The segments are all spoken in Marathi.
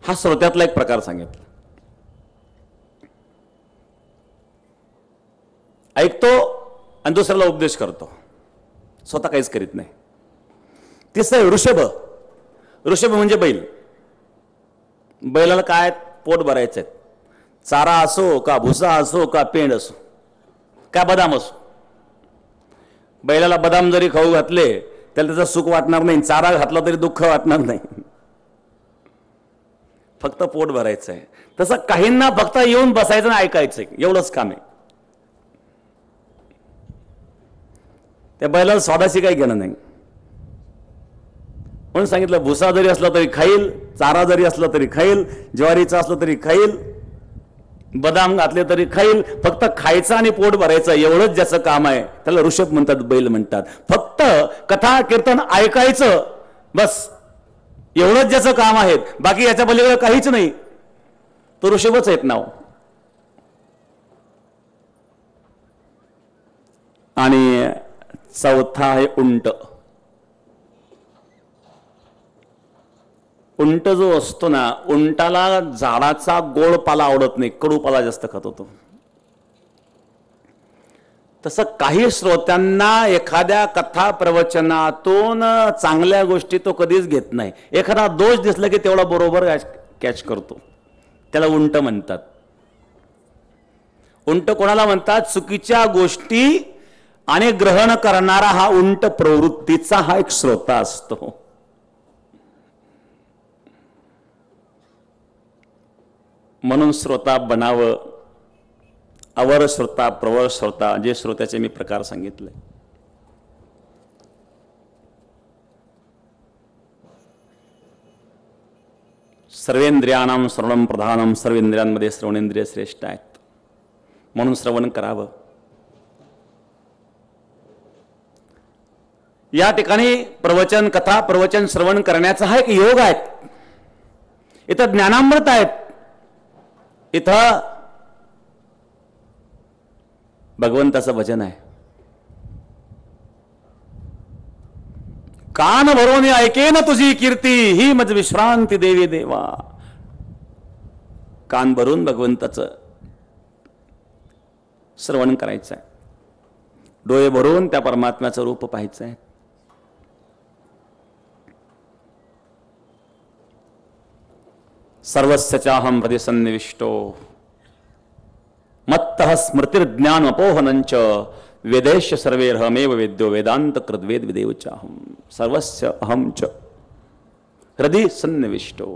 हा श्रोत्यातला एक प्रकार सांगितला. ऐकतो आणि दुसऱ्याला उपदेश करतो, स्वतः काहीच करीत नाही. तिसरं ऋषभ. ऋषभ म्हणजे बैल. बैलाला काय पोट भरायचं आहे. चारा असो का भुसा असो का पेंड असो का बदाम असो. बैलाला बदाम जरी खाऊ घातले त्याला त्याचं सुख वाटणार नाही, चारा घातला तरी दुःख वाटणार नाही. फक्त पोट भरायचं आहे. तसं काहींना फक्त येऊन बसायचं आणि ऐकायचंय, एवढंच काम आहे. त्या बैलाला स्वादाशी काही घेणं नाही. म्हणून सांगितलं भुसा जरी असला तरी खाईल, चारा जरी असला तरी खाईल, ज्वारीचा असला तरी खाईल, बदाम घातले तरी खाईल. फक्त खायचं आणि पोट भरायचं एवढंच ज्याचं काम आहे त्याला ऋषभ म्हणतात, बैल म्हणतात. फक्त कथा कीर्तन ऐकायचं बस, एवढंच ज्याचं काम आहे, बाकी याच्या पलीकडे काहीच नाही, तो ऋषभच आहेत नाव. आणि चौथा आहे उंट. उंट जो असतो ना, उंटाला झाडाचा गोड पाला आवडत नाही, कडू पाला जास्त खात होतो. तसं काही श्रोत्यांना एखाद्या कथा प्रवचनातून चांगल्या गोष्टी तो कधीच घेत नाही. एखादा दोष दिसला की तेवढा बरोबर कॅच करतो, त्याला उंट म्हणतात. उंट कोणाला म्हणतात? चुकीच्या गोष्टी आणि ग्रहण करणारा हा उंट प्रवृत्तीचा हा एक श्रोता असतो. म्हणून श्रोता बनावं. अवर श्रोता, प्रवर श्रोता, जे श्रोत्याचे मी प्रकार सांगितले. सर्वेंद्रियाणाम श्रवणम प्रधानम. सर्वेंद्रियांमध्ये श्रवणेंद्रिय श्रेष्ठ आहेत, म्हणून श्रवण करावं. या ठिकाणी प्रवचन, कथा प्रवचन श्रवण करण्याचा हा एक योग आहे. इथं ज्ञानामृत आहेत, इथं भगवंताचं भजन आहे. कान भरून ऐकेन तुझी कीर्ती, ही मज विश्रांती देवी देवा. कान भरून भगवंताचं श्रवण करायचं आहे, डोळे भरून त्या परमात्म्याचं रूप पाहायचं आहे. सर्वस्य चाहम हृदि सन्निविष्टो मत्तः स्मृतिर्ज्ञान अपोहनंच वेदेश सर्वेरहमेव वेद्यो वेदांत कृद्वेद विदेव चाहम. सर्वस्य अहम च हृदि सन्निविष्टो.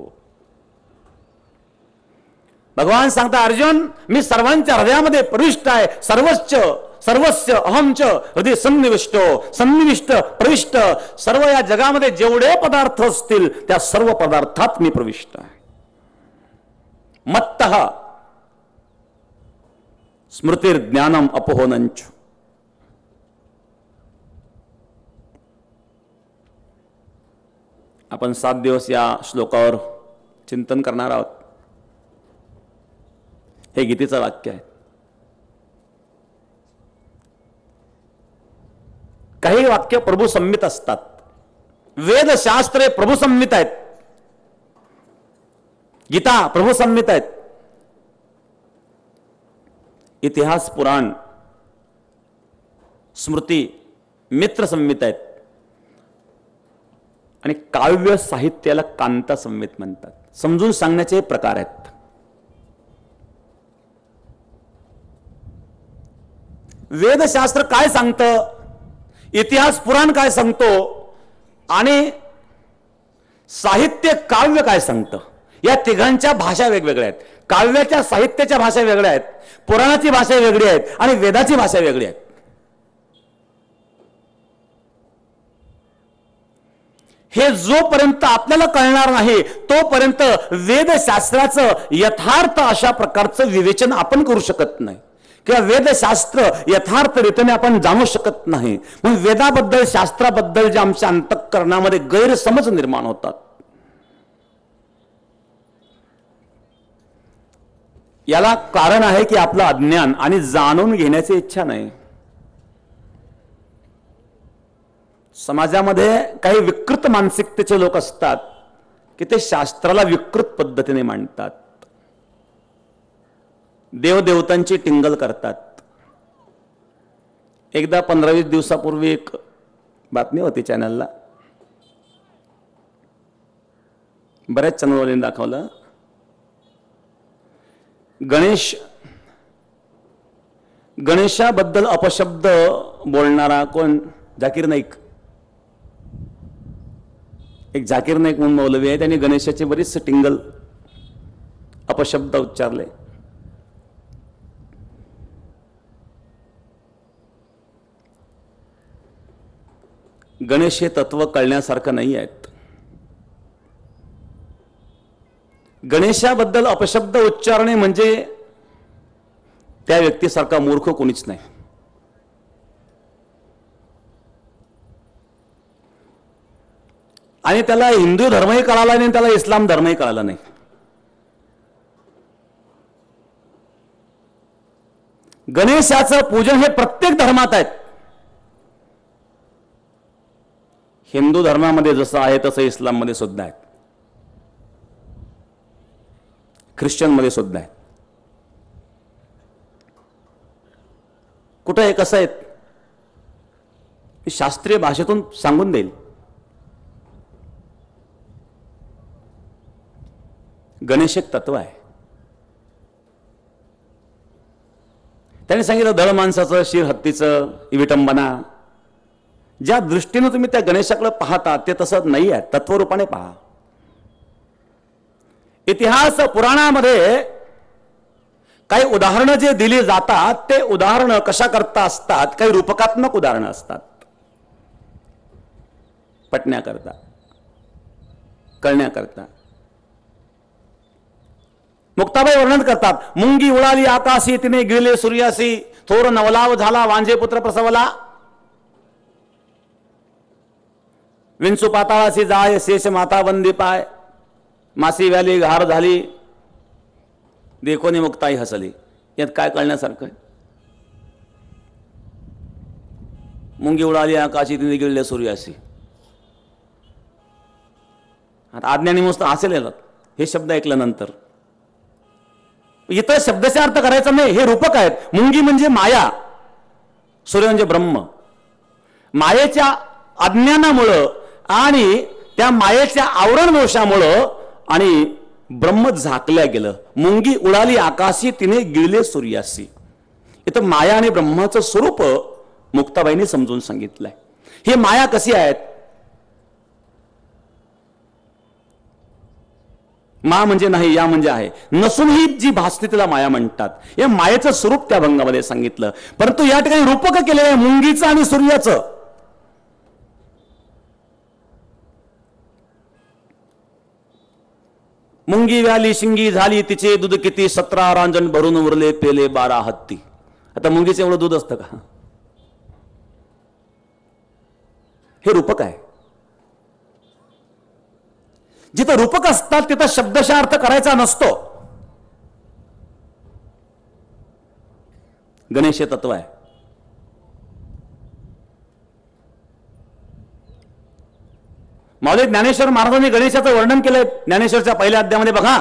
भगवान सांगता, अर्जुन मी सर्वांच्या हृदयामध्ये प्रविष्ट आहे. सर्वस्य अहम च हृदय सन्निविष्टो. सन्निविष्ट, प्रविष्ट, सर्व या जगामध्ये जेवढे पदार्थ असतील त्या सर्व पदार्थात मी प्रविष्ट आहे. मत्तः स्मृतिर्ज्ञानम अपोहनंच. आपण 7 दिवस या श्लोकावर चिंतन करणार आहोत. हे गीतेचं वाक्य आहे. काही वाक्य प्रभुसंमित असतात. वेदशास्त्रे प्रभुसंमित आहेत, गीता प्रभुसंमित आहेत, इतिहास पुराण स्मृती मित्र संमित आहेत, आणि काव्य साहित्याला कांता संमित म्हणतात. समजून सांगण्याचे प्रकार आहेत. वेदशास्त्र काय सांगतं, इतिहास पुराण काय सांगतो, आणि साहित्य काव्य काय सांगतं, या तिघांच्या भाषा वेगवेगळ्या आहेत. काव्याच्या साहित्याच्या भाषा वेगळ्या आहेत, पुराणाची भाषा वेगळी आहे, आणि वेदाची भाषा वेगळी आहे. हे जोपर्यंत आपल्याला कळणार नाही तोपर्यंत वेदशास्त्राचं यथार्थ अशा प्रकारचं विवेचन आपण करू शकत नाही, किंवा वेदशास्त्र यथार्थ रीतीने आपण जाणू शकत नाही. म्हणून वेदाबद्दल, शास्त्राबद्दल जे आमच्या अंतःकरणामध्ये गैरसमज निर्माण होतात, याला कारण आहे की आपलं अज्ञान आणि जाणून घेण्याची इच्छा नाही. समाजामध्ये काही विकृत मानसिकतेचे लोक असतात, की ते शास्त्राला विकृत पद्धतीने मांडतात, देवदेवतांची टिंगल करतात. एकदा 15-20 दिवसापूर्वी एक बातमी होती चॅनलला, बऱ्याच चॅनलवाल्यांनी दाखवलं. गणेशाबद्दल अपशब्द बोलणारा कोण? जाकीर नाईक. एक जाकीर नाईक म्हणून मौलवी आहे, त्यांनी गणेशाचे बरीच टिंगल अपशब्द उच्चारले. गणेश हे तत्व कळण्यासारखं नाही आहेत. गणेशाबद्दल अपशब्द उच्चारणे म्हणजे त्या व्यक्तीसारखा मूर्ख कोणीच नाही. आणि त्याला हिंदू धर्मही कळाला नाही, त्याला इस्लाम धर्मही कळाला नाही. गणेशाचं पूजन हे प्रत्येक धर्मात आहेत. हिंदू धर्मामध्ये जसं आहे तसं इस्लाममध्ये सुद्धा आहे, ख्रिश्चनमध्ये सुद्धा आहे. कुठं आहे, कसं आहेत, शास्त्रीय भाषेतून सांगून देईल. गणेश एक तत्व आहे. त्याने सांगितलं धड माणसाचं, शिर हत्तीचं, विटंबना. ज्या दृष्टीने तुम्ही त्या गणेशाकडे पाहता ते तसं नाही आहे, तत्वरूपाने पहा. इतिहास पुराणामध्ये काही उदाहरणं जे दिली जातात ते उदाहरणं कशा करता असतात, काही रूपकात्मक उदाहरणं असतात, पटण्याकरता, कळण्याकरता. मुक्ताबाई वर्णन करतात, मुंगी उडाली आकाशी तिने गिळले सूर्यासी, थोर नवलाव झाला वांझे पुत्र प्रसवला, विंचू पाताळाशी जाय शेष माता वंदी पाय, मासी व्याली घार झाली देखोनी मुक्ताई हसली. यात काय कळण्यासारखं आहे? मुंगी उडाली आकाशी तिने गिळले सूर्यासी. आता अज्ञानी मस्त हसेल हे शब्द ऐकल्यानंतर. इतर शब्दाचा अर्थ करायचा नाही, हे रूपक आहेत. मुंगी म्हणजे माया, सूर्य म्हणजे ब्रह्म. मायेच्या अज्ञानामुळं आणि त्या मायेच्या आवरण दोषामुळं आणि ब्रह्म झाकल्या गेलं. मुंगी उडाली आकाशी तिने गिळले सूर्यासी. इथं माया आणि ब्रह्माचं स्वरूप मुक्ताबाईंनी समजून सांगितलंय. ही माया कशी आहेत? मा म्हणजे नाही, या म्हणजे आहे. नसूनही जी भासते तिला माया म्हणतात. या मायेचं स्वरूप त्या भंगामध्ये सांगितलं. परंतु या ठिकाणी रूपक केलेलं आहे मुंगीचं आणि सूर्याचं. मुंगी व्याली शिंगी झाली तिचे दूध किती, 17 रांजण भरून उरले पेले 12 हत्ती. आता मुंगीचं एवढं दूध असतं का? हे रूपक आहे. जिथं रूपक असतात तिथं शब्दशः अर्थ करायचा नसतो. गणेश हे तत्व आहे. माऊली ज्ञानेश्वर महाराजांनी गणेशाचं वर्णन केलंय ज्ञानेश्वरच्या पहिल्या अध्यायामध्ये बघा.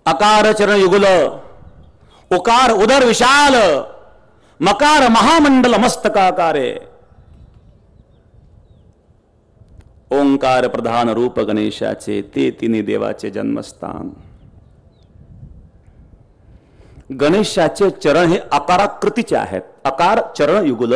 अकार चरण युगल, उकार उदर विशाल, मकार महामंडल मस्तकाकारे, ओंकार प्रधान रूप गणेशाचे, ते तिन्ही देवाचे जन्मस्थान. गणेशाचे चरण हे आकाराकृतीचे आहेत. अकार चरण युगल,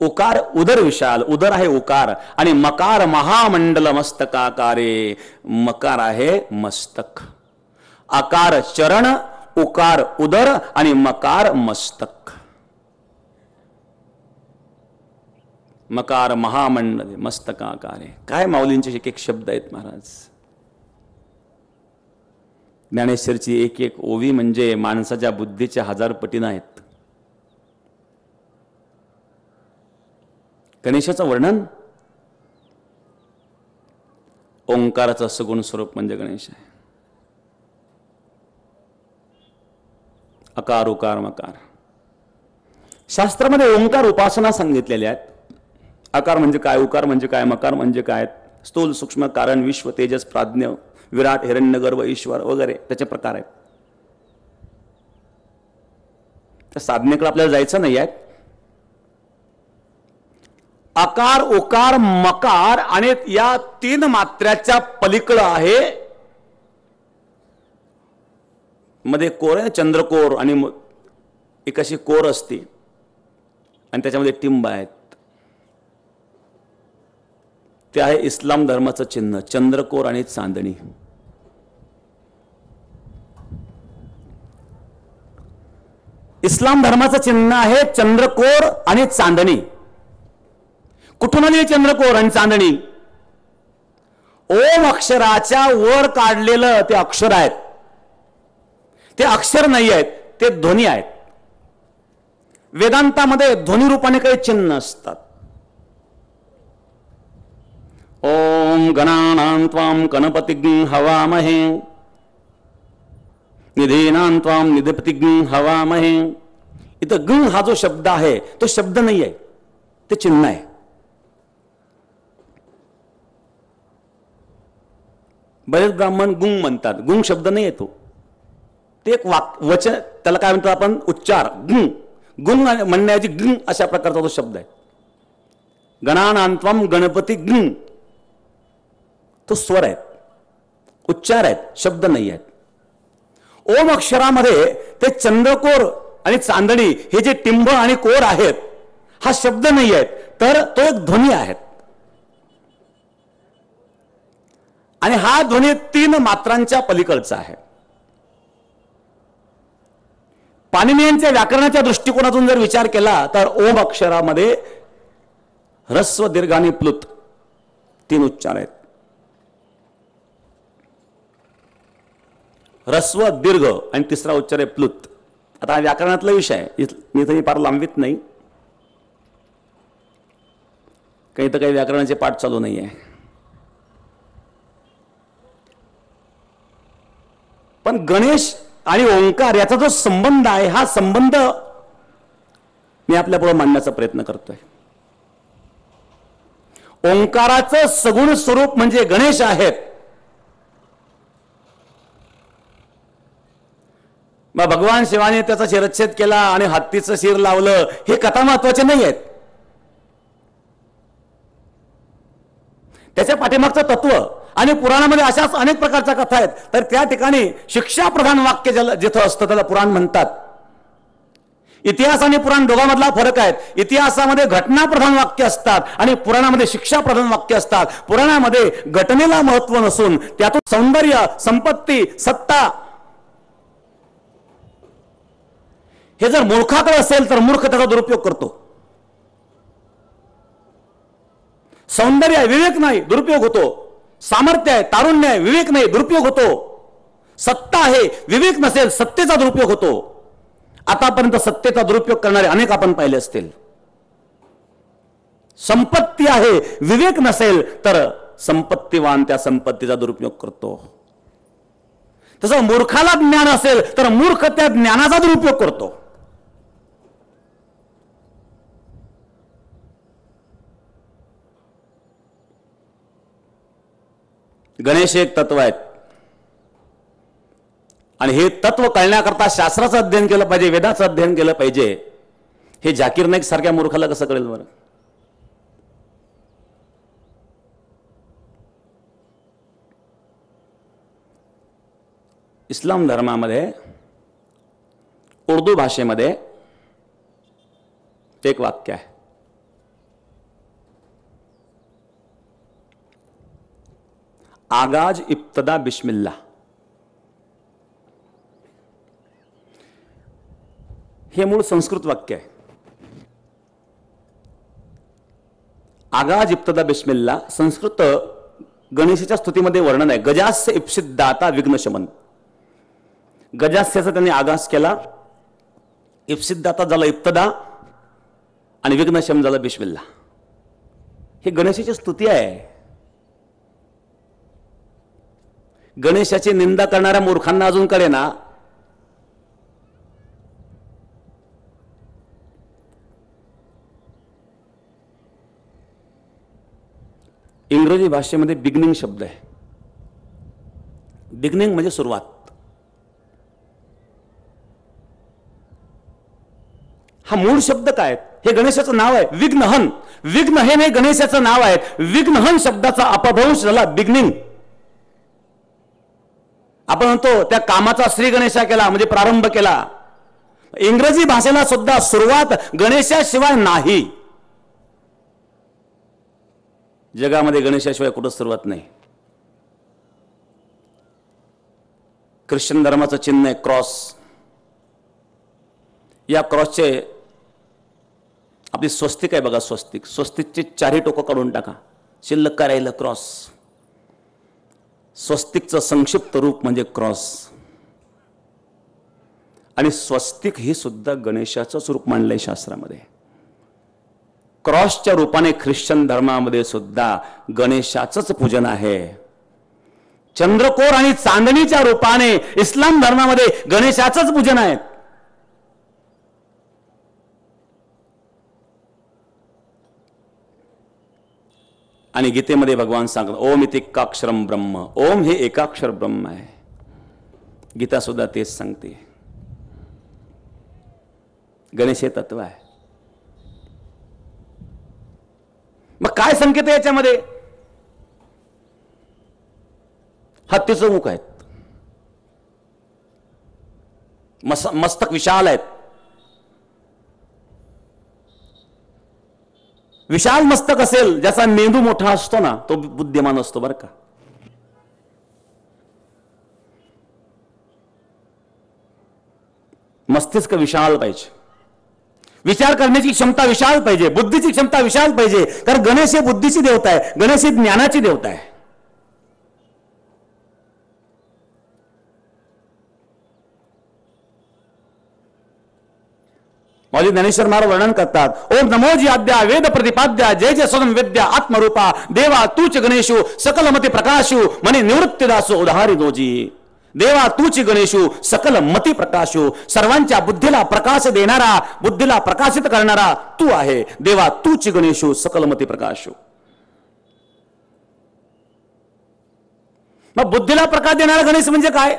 उकार उदर विशाल, उदर आहे उकार, आणि मकार महामंडल मस्तकाकारे, मकार आहे मस्तक. आकार चरण, उकार उदर आणि मकार मस्तक. मकार महामंडल मस्तकाकारे. काय माऊलींचे एक एक शब्द आहेत महाराज. ज्ञानेश्वरची एक एक ओवी म्हणजे माणसाच्या बुद्धीच्या 1000 पटीनं आहेत. गणेशाचं वर्णन, ओंकाराचं सगुण स्वरूप म्हणजे गणेश आहे. अकार उकार मकार. शास्त्रामध्ये ओंकार उपासना सांगितलेल्या आहेत. आकार म्हणजे काय, उकार म्हणजे काय, मकार म्हणजे काय, स्थूल सूक्ष्म कारण विश्व तेजस प्राज्ञ विराट हिरण्यगर्भ ईश्वर वगैरे त्याचे प्रकार आहेत. त्या साधनेकडे आपल्याला जायचं नाही आहे. आकार उकार मकार आणि या तीन मात्र्याच्या पलीकडं आहे मध्ये कोर आहे, चंद्रकोर, आणि एक अशी कोर असते आणि त्याच्यामध्ये टिंब आहेत. ते आहे इस्लाम धर्माचं चिन्ह, चंद्रकोर आणि चांदणी. इस्लाम धर्माचं चिन्ह आहे चंद्रकोर आणि चांदणी. कुठून आली चंद्रकोर आणि चांदणी? ओम अक्षराच्या वर काढलेलं ते अक्षर आहेत. ते अक्षर नाही आहेत, ते ध्वनी आहेत. वेदांतामध्ये ध्वनी रूपाने काही चिन्ह असतात. ओम गणानां त्वां गणपतिं हवामहे निधीनां त्वां निधिपतिं हवामहे. इथं गण हा जो शब्द आहे तो शब्द नाही आहे, ते चिन्ह आहे. बरेच ब्राह्मण गुंग म्हणतात. गुंग शब्द नाही येतो, ते एक वचन, त्याला काय म्हणतो आपण, उच्चार. गुंग गुंग म्हणण्याऐवजी गुंग अशा प्रकारचा तो शब्द आहे. गणानांत्वम गणपती गुंग, तो स्वर आहेत, उच्चार आहेत, शब्द नाही आहेत. ओम अक्षरामध्ये ते चंद्रकोर आणि चांदणी हे जे टिंब आणि कोर आहेत हा शब्द नाही आहेत, तर तो एक ध्वनी आहेत. आणि हा ध्वनी तीन मात्रांच्या पलीकडचा आहे. पाणिनीयांच्या व्याकरणाच्या दृष्टिकोनातून जर विचार केला तर ओम अक्षरामध्ये ह्रस्व दीर्घ आणि प्लुत तीन उच्चार आहेत. ह्रस्व दीर्घ आणि तिसरा उच्चार आहे प्लुत. आता हा व्याकरणातला विषय आहे, मी तरी फार लांबीत नाही, काही तर काही व्याकरणाचे पाठ चालू नाही आहे. पण गणेश आणि ओंकार याचा जो संबंध आहे हा संबंध मी आपल्यापुढे मांडण्याचा प्रयत्न करतोय. ओंकाराचं सगुण स्वरूप म्हणजे गणेश आहेत. मग भगवान शिवाने त्याचा शिरच्छेद केला आणि हत्तीचं शिर लावलं, हे कथा महत्वाचे नाही आहेत. त्याच्या पाठीमागचं तत्व आणि पुराणामध्ये अशाच अनेक प्रकारच्या कथा आहेत. तर त्या ठिकाणी शिक्षा प्रधान वाक्य जिथं असतं त्याला पुराण म्हणतात. इतिहास आणि पुराण दोघांमधला फरक आहे. इतिहासामध्ये घटना प्रधान वाक्य असतात आणि पुराणामध्ये शिक्षा प्रधान वाक्य असतात. पुराणामध्ये घटनेला महत्व नसून त्यातून सौंदर्य, संपत्ती, सत्ता हे जर मूर्खाकडे असेल तर मूर्ख त्याचा दुरुपयोग करतो. सौंदर्य आहे, विवेक नाही, दुरुपयोग होतो. सामर्थ्य आहे, तारुण्य आहे, विवेक नाही, दुरुपयोग होतो. सत्ता आहे, विवेक नसेल, सत्तेचा दुरुपयोग होतो. आतापर्यंत सत्तेचा दुरुपयोग करणारे अनेक आपण पाहिले असतील. संपत्ती आहे, विवेक नसेल तर संपत्तीवान त्या संपत्तीचा दुरुपयोग करतो. तसं मूर्खाला ज्ञान असेल तर मूर्ख त्या ज्ञानाचा दुरुपयोग करतो. गणेश एक तत्व आहेत आणि हे तत्व कळण्याकरता शास्त्राचं अध्ययन केलं पाहिजे, वेदाचं अध्ययन केलं पाहिजे. हे जाकीर नाईक सारख्या मूर्खाला कसं कळेल बरं? इस्लाम धर्मामध्ये उर्दू भाषेमध्ये एक वाक्य आहे, आगाज इब्तदा बिस्मिल्लाह. हे मूळ संस्कृत वाक्य आहे. आगाज इब्तदा बिस्मिल्लाह संस्कृत गणेशाच्या स्तुतीमध्ये वर्णन आहे. गजास्य इप्सिद्दाता विघ्नशमन. गजास्याचा त्यांनी आगास केला, इप्सिद्दाता झाला इब्तदा आणि विघ्नशम झाला बिस्मिल्लाह. ही गणेशाची स्तुती आहे. गणेशाची निंदा करणाऱ्या मूर्खांना अजून कळे ना. इंग्रजी भाषेमध्ये बिगनिंग शब्द आहे. बिगनिंग म्हणजे सुरुवात. हा मूळ शब्द काय? हे गणेशाचं नाव आहे विघ्नहन. विघ्नहन हे गणेशाचं नाव आहे. विघ्नहन शब्दाचा अपभ्रंश झाला बिगनिंग. आपण म्हणतो त्या कामाचा श्री गणेशा केला म्हणजे प्रारंभ केला. इंग्रजी भाषेला सुद्धा सुरुवात गणेशाशिवाय नाही. जगामध्ये गणेशाशिवाय कुठं सुरुवात नाही. ख्रिश्चन धर्माचं चिन्ह आहे क्रॉस. या क्रॉसचे आपली स्वस्तिक आहे बघा, स्वस्तिक. स्वस्तिकचे चारही टोकं काढून टाका, शिल्लक काय राहिलं? क्रॉस. स्वस्तिकचं संक्षिप्त रूप म्हणजे क्रॉस. आणि स्वस्तिक हे सुद्धा गणेशाचंच रूप मानलंय शास्त्रामध्ये. क्रॉसच्या रूपाने ख्रिश्चन धर्मामध्ये सुद्धा गणेशाचंच पूजन आहे. चंद्रकोर आणि चांदणीच्या रूपाने इस्लाम धर्मामध्ये गणेशाचंच पूजन आहे. आणि गीतेमध्ये भगवान सांगतात ओम इति एकाक्षरम ब्रह्म. ओम हे एकाक्षर ब्रह्म आहे. गीता सुद्धा तेच सांगते. गणेश हे तत्व आहे. मग काय संकेत आहे याच्यामध्ये? हत्तीचं मुख आहेत, मस्तक विशाल आहेत. विशाल मस्तक असेल, ज्याचा मेंदू मोठा असतो ना, तो बुद्धिमान असतो बरं का. मस्तिष्क विशाल पाहिजे, विचार करण्याची क्षमता विशाल पाहिजे, बुद्धीची क्षमता विशाल पाहिजे. कारण गणेश हे बुद्धीची देवता आहे, गणेश ही ज्ञानाची देवता आहे. मौली ज्ञानेश्वर महाराज वर्णन करतात ओम नमोजी आद्या वेद प्रतिपाद्या जय जय स्वयं विद्या आत्मरूपा देवा तूच गणेशू सकलमती प्रकाशू म्हणे निवृत्ती दासो उदाहरी दोजी. देवा तूच गणेशू सकल मती प्रकाशू. सर्वांच्या बुद्धीला प्रकाश देणारा, बुद्धीला प्रकाशित करणारा तू आहे. देवा तूच गणेशू सकल मती प्रकाशू. मग बुद्धीला प्रकाश देणारा गणेश म्हणजे काय?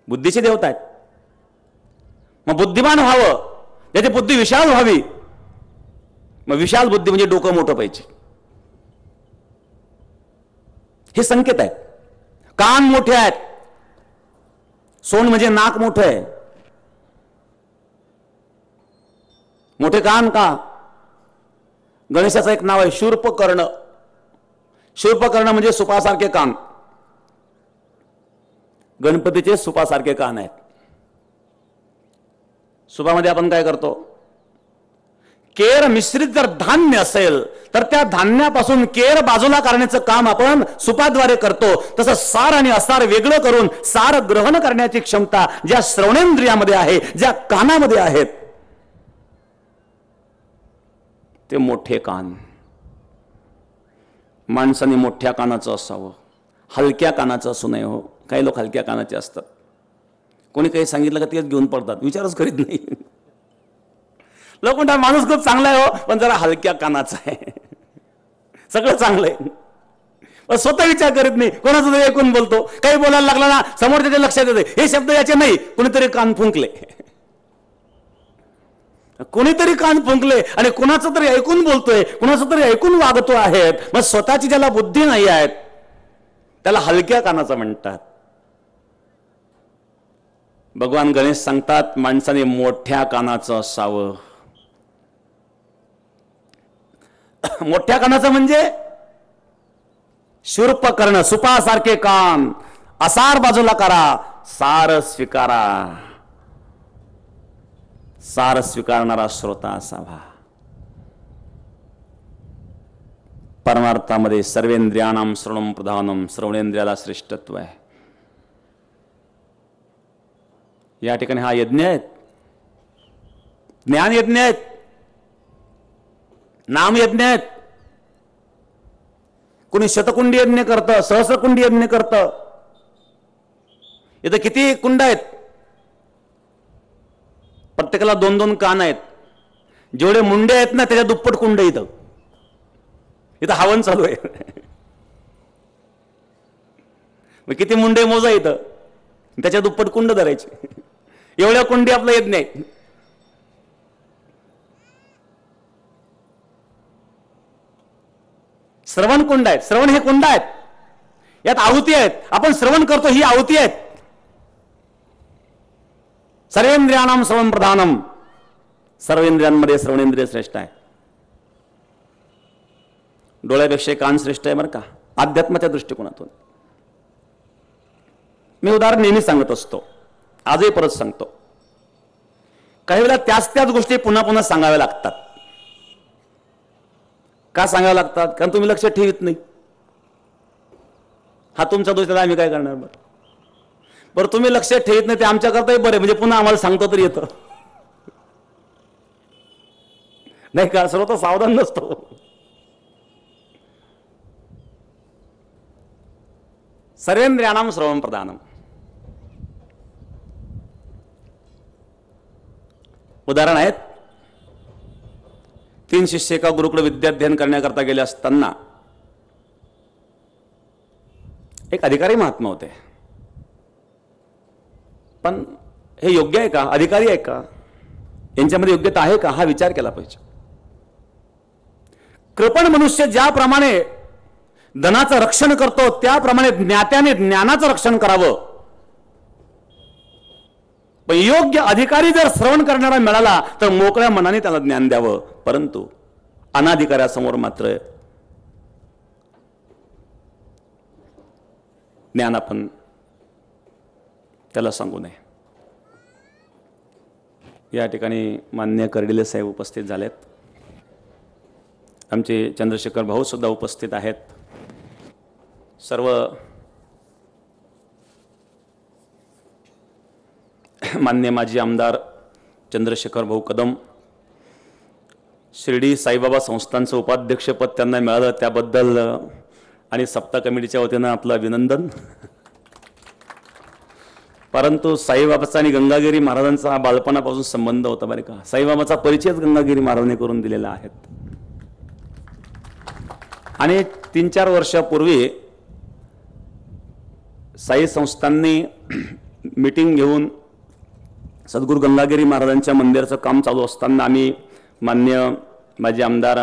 बुद्धीची देवता आहेत. मग बुद्धिमान व्हावं, त्याची बुद्धी विशाल व्हावी. मग विशाल बुद्धी म्हणजे डोकं मोठं पाहिजे. हे संकेत आहेत. कान मोठे आहेत. सोंड म्हणजे नाक मोठं आहे. मोठे कान का? गणेशाचं एक नाव आहे शूर्पकर्ण. शूर्पकर्ण म्हणजे सुपासारखे कान. गणपतीचे सुपासारखे कान आहेत. सुपामध्ये आपण काय करतो? केर मिश्रित जर धान्य असेल तर त्या धान्यापासून केर बाजूला करण्याचं काम आपण सुपाद्वारे करतो. तसं सार आणि असार वेगळं करून सार ग्रहण करण्याची क्षमता ज्या श्रवणेंद्रियामध्ये आहे, ज्या कानामध्ये आहेत, ते मोठे कान. माणसाने मोठ्या कानाचं असावं, हलक्या कानाचं असू नये. हो, काही लोक हलक्या कानाचे असतात. कोणी काही सांगितलं का तेच घेऊन पडतात, विचारच करीत नाही. लोक म्हणतात माणूस खूप चांगला आहे हो, पण जरा हलक्या कानाचा आहे. सगळं चांगलं आहे पण स्वतः विचार करीत नाही. कोणाचं तरी ऐकून बोलतो, काही बोलायला लागला ना समोर त्याच्या लक्षात येते हे शब्द याचे नाही, कोणीतरी कान फुंकले. कोणीतरी कान फुंकले आणि कुणाचं तरी ऐकून बोलतोय, कुणाचं तरी ऐकून वागतो आहे. मग स्वतःची ज्याला बुद्धी नाही आहेत त्याला हलक्या कानाचा म्हणतात. भगवान गणेश सांगतात माणसाने मोठ्या कानाचं असावं. मोठ्या कानाचं म्हणजे शूर्पकर्ण, सुपासारखे कान. असार बाजूला करा, सार स्वीकारा. सार स्वीकारणारा श्रोता असावा. परमार्थामध्ये सर्वेंद्रियाणाम श्रवणम प्रधानम. श्रवणेंद्रियाला श्रेष्ठत्व आहे. या ठिकाणी हा यज्ञ आहेत, ज्ञान यज्ञ आहेत, नाम यज्ञ आहेत. कोणी शतकुंडी यज्ञ करतं, सहस्रकुंडी यज्ञ करतं. इथं किती कुंड आहेत? प्रत्येकाला 2-2 कान आहेत. जेवढे मुंडे आहेत ना त्याच्या दुप्पट कुंड इथं. इथं हवन चालू आहे. मग किती मुंडे मोजा इथं, त्याच्या दुप्पट कुंड धरायचे. एवढ्या कुंडी आपला येत नाही. श्रवण कुंड आहेत, श्रवण हे कुंड आहेत, यात आहुती आहेत. आपण श्रवण करतो ही आहुती आहेत. सर्वेंद्रियाणाम श्रवण प्रधानम, सर्वेंद्रियांमध्ये श्रवणेंद्रिय श्रेष्ठ आहे. डोळ्यापेक्षा कान श्रेष्ठ आहे बरं का, अध्यात्माच्या दृष्टिकोनातून. मी उदाहरण नेहमी सांगत असतो, आजही परत सांगतो. काही वेळा त्याच गोष्टी पुन्हा पुन्हा सांगाव्या लागतात. का सांगाव्या लागतात? कारण तुम्ही लक्ष ठेवत नाही. हा तुमचा दोष, त्याला आम्ही काय करणार? बरं तुम्ही लक्ष ठेवत नाही ते आमच्याकरताही बरे, म्हणजे पुन्हा आम्हाला सांगतो तरी येतं नाही का? सर्व तर सावधान नसतो. सर्वेंद्रियाणाम श्रवण प्रधानम. उदाहरण आहेत. 3 शिष्य एका गुरुकुळ विद्याध्ययन करण्याकरता गेले असताना एक अधिकारी महात्मा होते. पण हे योग्य आहे का? अधिकारी आहे का? यांच्यामध्ये योग्यता आहे का? हा विचार केला पाहिजे. कृपण मनुष्य ज्याप्रमाणे धनाचं रक्षण करतो त्याप्रमाणे ज्ञात्याने ज्ञानाचं रक्षण करावं. पण योग्य अधिकारी जर श्रवण करणारा मिळाला तर मोकळ्या मनाने त्याला ज्ञान द्यावं. परंतु अनाधिकाऱ्यासमोर मात्र ज्ञान आपण त्याला सांगू नये. या ठिकाणी माननीय कर्डिले साहेब उपस्थित झालेत. आमचे चंद्रशेखर भाऊ सुद्धा उपस्थित आहेत. सर्व मान्य माजी आमदार चंद्रशेखर भाऊ कदम, शिर्डी साईबाबा संस्थांचं उपाध्यक्षपद त्यांना मिळालं त्याबद्दल आणि सप्ताह कमिटीच्या वतीनं आपलं अभिनंदन. परंतु साईबाबाचा आणि गंगागिरी महाराजांचा हा बालपणापासून संबंध होता बरे का. साईबाबाचा परिचयच गंगागिरी महाराजांनी करून दिलेला आहे. आणि 3-4 वर्षापूर्वी साई संस्थांनी मीटिंग घेऊन सद्गुरू गंगागिरी महाराजांच्या मंदिराचं काम चालू असताना आम्ही मान्य माजी आमदार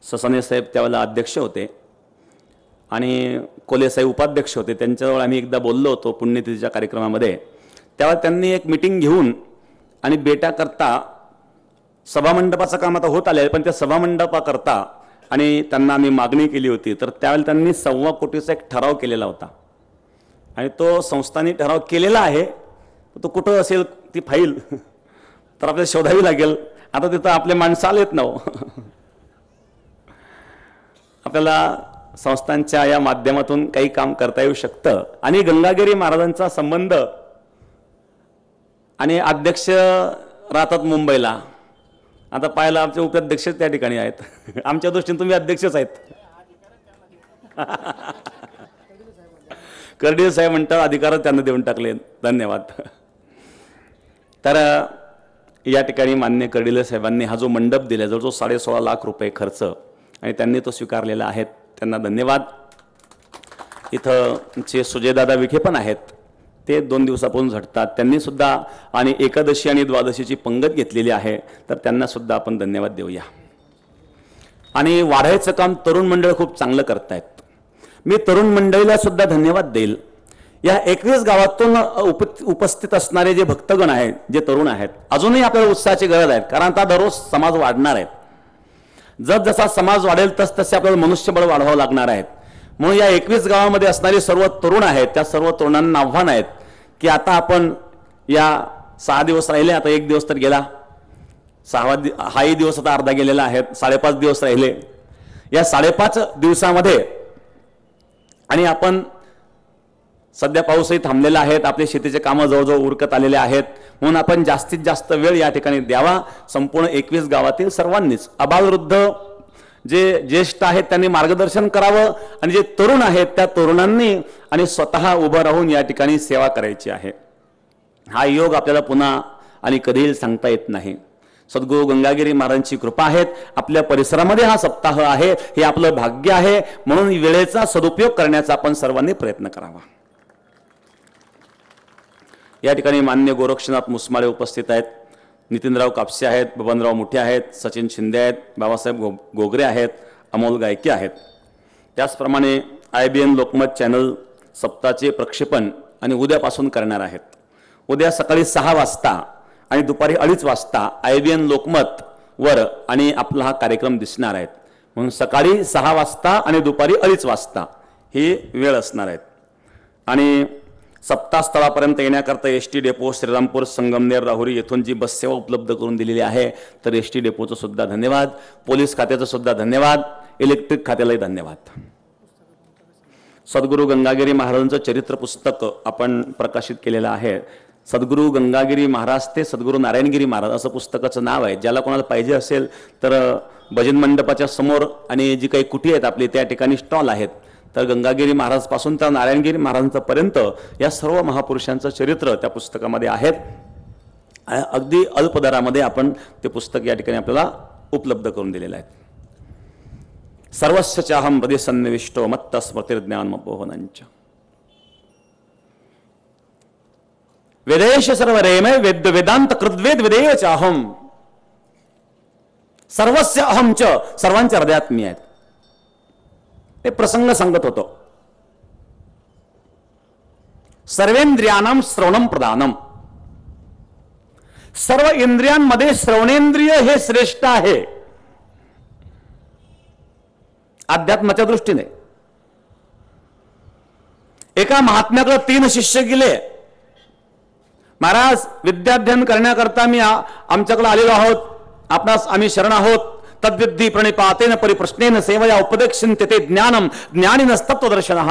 ससाने साहेब त्यावेळेला अध्यक्ष होते आणि कोले साहेब उपाध्यक्ष होते. त्यांच्याजवळ आम्ही एकदा बोललो होतो पुण्यतिथीच्या कार्यक्रमामध्ये. त्यावेळेला त्यांनी एक मीटिंग घेऊन आणि बेटाकरता सभामंडपाचं काम आता होत आले, पण त्या सभामंडपाकरता आणि त्यांना आम्ही मागणी केली होती. तर त्यावेळेला त्यांनी 1.25 कोटीचा एक ठराव केलेला होता आणि तो संस्थांनी ठराव केलेला आहे. तो कुठं असेल ती फाईल तर आपल्याला शोधावी लागेल. आता तिथं आपले माणसं आलेत ना हो. आपल्याला संस्थांच्या या माध्यमातून काही काम करता येऊ शकतं. आणि गंगागिरी महाराजांचा संबंध आणि अध्यक्ष राहतात मुंबईला. आता पाहायला आमचे उपाध्यक्ष त्या ठिकाणी आहेत. आमच्या दृष्टीने तुम्ही अध्यक्षच आहेत. कर्डिले साहेब म्हणतात अधिकार त्यांना देऊन टाकले. धन्यवाद. तर या ठिकाणी मान्य कर्डिले साहेबांनी हा जो मंडप दिला जवळजवळ 16.5 लाख रुपये खर्च आणि त्यांनी तो स्वीकारलेला आहे. त्यांना धन्यवाद. इथं जे सुजयदादा विखे पण आहेत, ते 2 दिवसापासून झटतात. त्यांनी सुद्धा आणि एकादशी आणि द्वादशीची पंगत घेतलेली आहे, तर त्यांना सुद्धा आपण धन्यवाद देऊया. आणि वाढायचं काम तरुण मंडळ खूप चांगलं करतायत. मी तरुण मंडळीला सुद्धा धन्यवाद देईल. या 21 गावातून उपस्थित असणारे जे भक्तगण आहेत, जे तरुण आहेत, अजूनही आपल्याला उत्साहाची गरज आहे. कारण आता दररोज समाज वाढणार आहे. जसा समाज वाढेल तसे आपल्याला मनुष्यबळ वाढवावं लागणार आहेत. म्हणून या 21 गावामध्ये असणारे सर्व तरुण आहेत, त्या सर्व तरुणांना आव्हान आहेत की आता आपण या 6 दिवस राहिले, आता 1 दिवस तर गेला, 6हाही दिवस आता अर्धा गेलेला आहे, 5.5 दिवस राहिले. या 5.5 दिवसामध्ये आणि आपण सध्या पाऊसही थांबलेला आहे, आपले शेतीचे कामं जवळजवळ उरकत आलेले आहेत. म्हणून आपण जास्तीत जास्त वेळ या ठिकाणी द्यावा. संपूर्ण 21 गावातील सर्वांनीच, अबालवृद्ध जे ज्येष्ठ आहेत त्यांनी मार्गदर्शन करावं आणि जे तरुण आहेत त्या तरुणांनी आणि स्वतः उभं राहून या ठिकाणी सेवा करायची आहे. हा योग आपल्याला पुन्हा आणि कधीही सांगता येत नाही. सद्गुरू गंगागिरी महाराजांची कृपा आहेत. आपल्या परिसरामध्ये हा सप्ताह आहे, हे आपलं भाग्य आहे. म्हणून वेळेचा सदुपयोग करण्याचा आपण सर्वांनी प्रयत्न करावा. या ठिकाणी मान्य गोरक्षनाथ मुसमाळे उपस्थित आहेत, नितीनराव कापसे आहेत, बबनराव मुठे आहेत, सचिन शिंदे आहेत, बाबासाहेब गोगरे आहेत, अमोल गायके आहेत. त्याचप्रमाणे IBN लोकमत चॅनल सप्ताहाचे प्रक्षेपण आणि उद्यापासून करणार आहेत. उद्या सकाळी 6 वाजता आणि दुपारी 2:30 वाजता IBN लोकमत वर आणि आपला हा कार्यक्रम दिसणार आहे. म्हणून सकाळी 6 वाजता आणि दुपारी 2:30 वाजता ही वेळ असणार आहे. आणि सप्ताह स्थळापर्यंत येण्याकरता ST डेपो श्रीरामपूर संगमनेर राहुरी येथून जी बस सेवा उपलब्ध करून दिलेली आहे, तर ST डेपोचं सुद्धा धन्यवाद, पोलीस खात्याचं सुद्धा धन्यवाद, इलेक्ट्रिक खात्यालाही धन्यवाद. सद्गुरू गंगागिरी महाराजांचं चरित्र पुस्तक आपण प्रकाशित केलेलं आहे. सद्गुरू गंगागिरी महाराज ते सद्गुरू नारायणगिरी महाराज असं पुस्तकाचं नाव आहे. ज्याला कोणाला पाहिजे असेल तर भजन मंडपाच्या समोर आणि जी काही कुटी आहेत आपली त्या ठिकाणी स्टॉल आहेत. तर गंगागिरी महाराज पासून तर नारायणगिरी महाराजांपर्यंत या सर्व महापुरुषांचं चरित्र त्या पुस्तकामध्ये आहेत. अगदी अल्प दरामध्ये आपण ते पुस्तक या ठिकाणी आपल्याला उपलब्ध करून दिलेलं आहे. सर्वस्य चाहम हृदय सन्निविष्टो मत्त स्मृतिर्ज्ञानमपोहनंच वेदेश सर्व रेमय वेद वेदांत कृद्वेद विधेय चाहम सर्वस्य अहम च सर्वांच्या हृदयात मी आहेत. ते प्रसंग सांगत होतो. सर्वेंद्रियानाम श्रवणम प्रधानम. सर्व इंद्रियांमध्ये श्रवणेंद्रिय हे श्रेष्ठ आहे अध्यात्माच्या दृष्टीने. एका महात्म्याकडे 3 शिष्य गेले. महाराज, विद्याध्ययन करण्याकरता मी आमच्याकडे आलेलो आहोत, आपणास आम्ही शरण आहोत. तद्विद्धी प्रणिपातेन परिप्रश्नेन सेवया उपदेक्षन्ते ते ज्ञानम ज्ञानिनस्तत्वदर्शनः.